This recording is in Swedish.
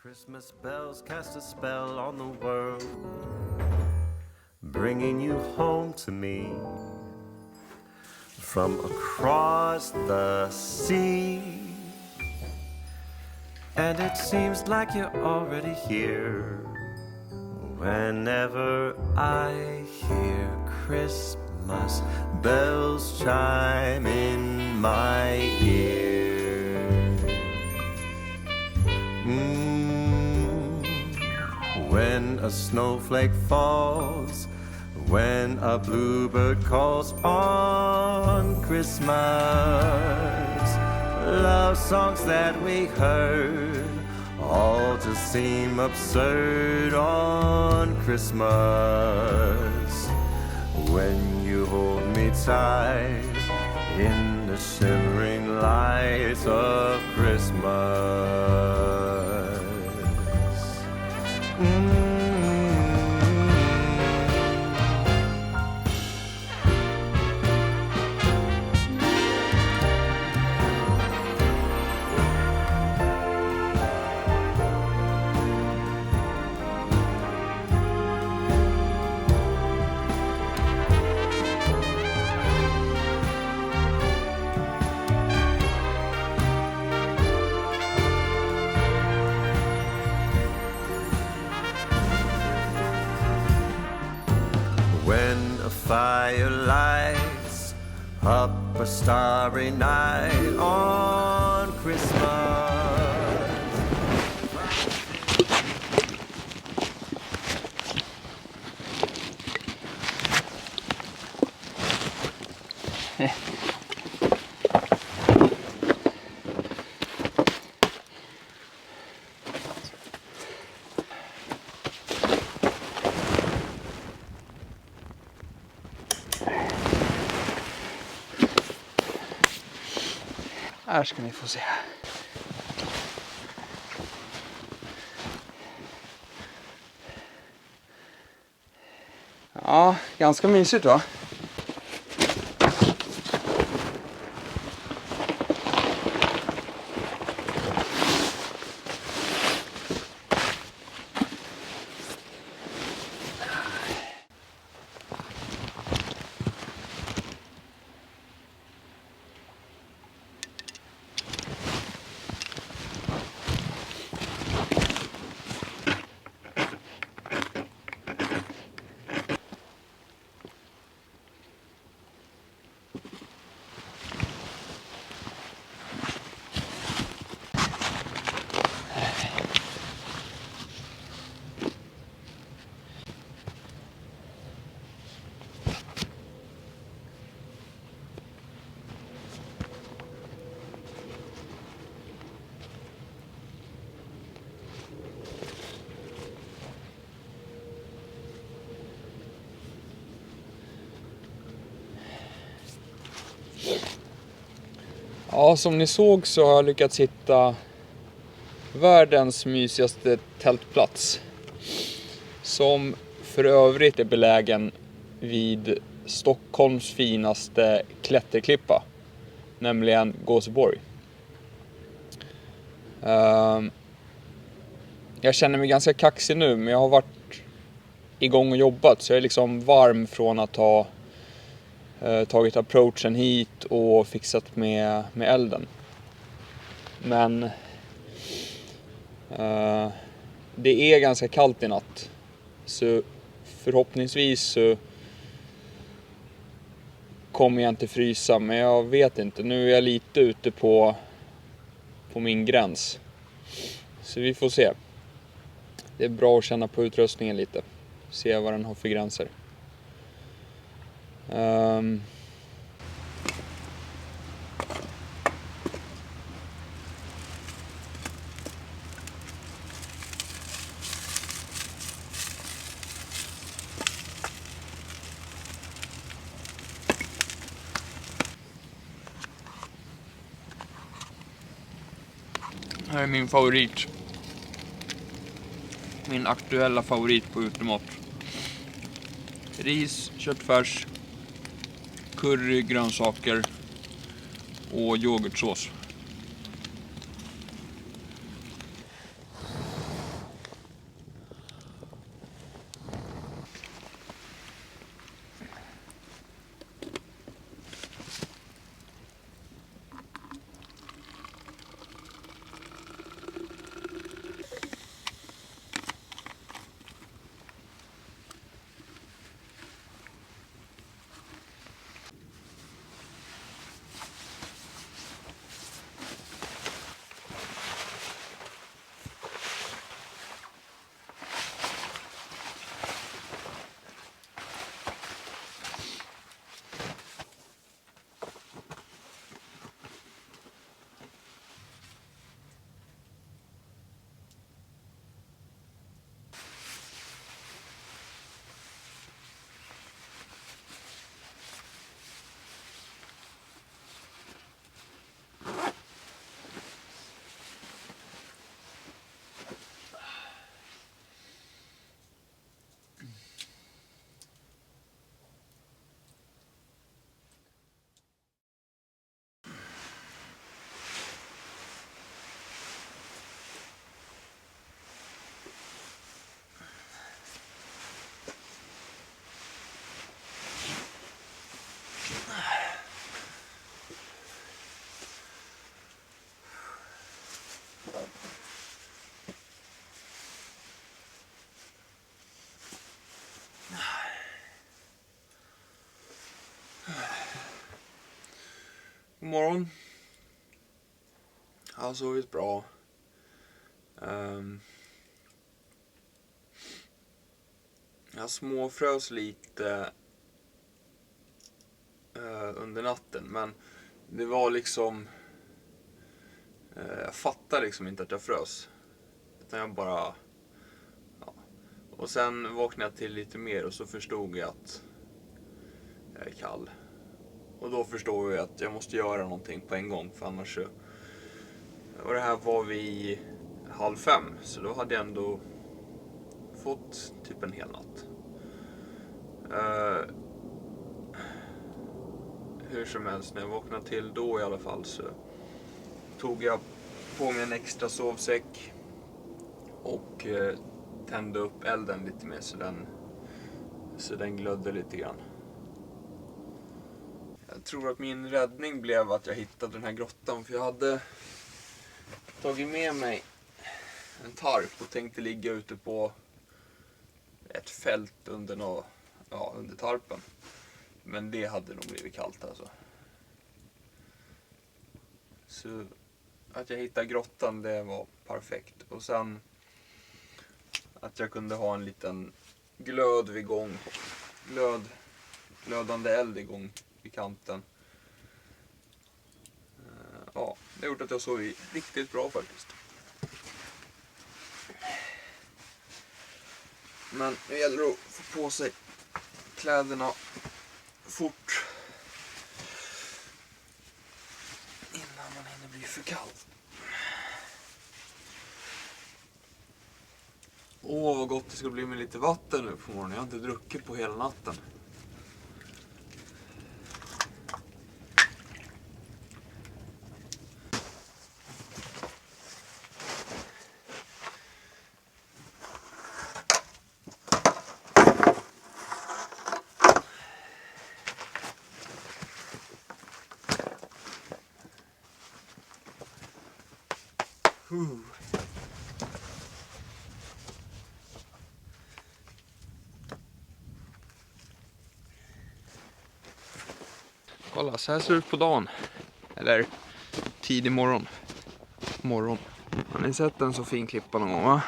Christmas bells cast a spell on the world, bringing you home to me from across the sea. And it seems like you're already here whenever I hear Christmas bells chime in my ear. When a snowflake falls, when a bluebird calls on Christmas, love songs that we heard all just seem absurd on Christmas. When you hold me tight in the shimmering lights of Christmas. When a fire lights up a starry night on Christmas. Här ska ni få se. Ja, ganska mysigt va? Ja, som ni såg så har jag lyckats hitta världens mysigaste tältplats. Som för övrigt är belägen vid Stockholms finaste klätterklippa. Nämligen Gåseborg. Jag känner mig ganska kaxig nu, men jag har varit igång och jobbat. Så jag är liksom varm från att ha tagit approachen hit och fixat med elden. Men det är ganska kallt i natt. Så förhoppningsvis så kommer jag inte frysa. Men jag vet inte. Nu är jag lite ute på min gräns. Så vi får se. Det är bra att känna på utrustningen lite. Se vad den har för gränser. Här är min favorit. Min aktuella favorit på utemat. Ris, köttfärs, curry, grönsaker och yoghurtsås. morgon. Jag har sovit bra. Jag småfrös lite under natten, men det var liksom jag fattar liksom inte att jag frös, utan jag bara och sen vaknade jag till lite mer och så förstod jag att jag är kall. Och då förstod jag att jag måste göra någonting på en gång, för annars så... Och det här var vid 4:30, så då hade jag ändå fått typ en hel natt. Hur som helst, när jag vaknade till då i alla fall så tog jag på mig en extra sovsäck och tände upp elden lite mer så den glödde lite grann. Jag tror att min räddning blev att jag hittade den här grottan, för jag hade tagit med mig en tarp och tänkte ligga ute på ett fält under tarpen. Men det hade nog blivit kallt alltså. Så att jag hittade grottan, det var perfekt. Och sen att jag kunde ha en liten glöd igång. Glödande eld igång vid kanten. Ja, det har gjort att jag sov riktigt bra faktiskt. Men det gäller att få på sig kläderna fort innan man hinner bli för kall. Åh, vad gott det ska bli med lite vatten nu på morgonen. Jag har inte druckit på hela natten. Kolla, så här ser det ut på dagen. Eller tidig morgon. Har ni sett en så fin klippa någon gång, va?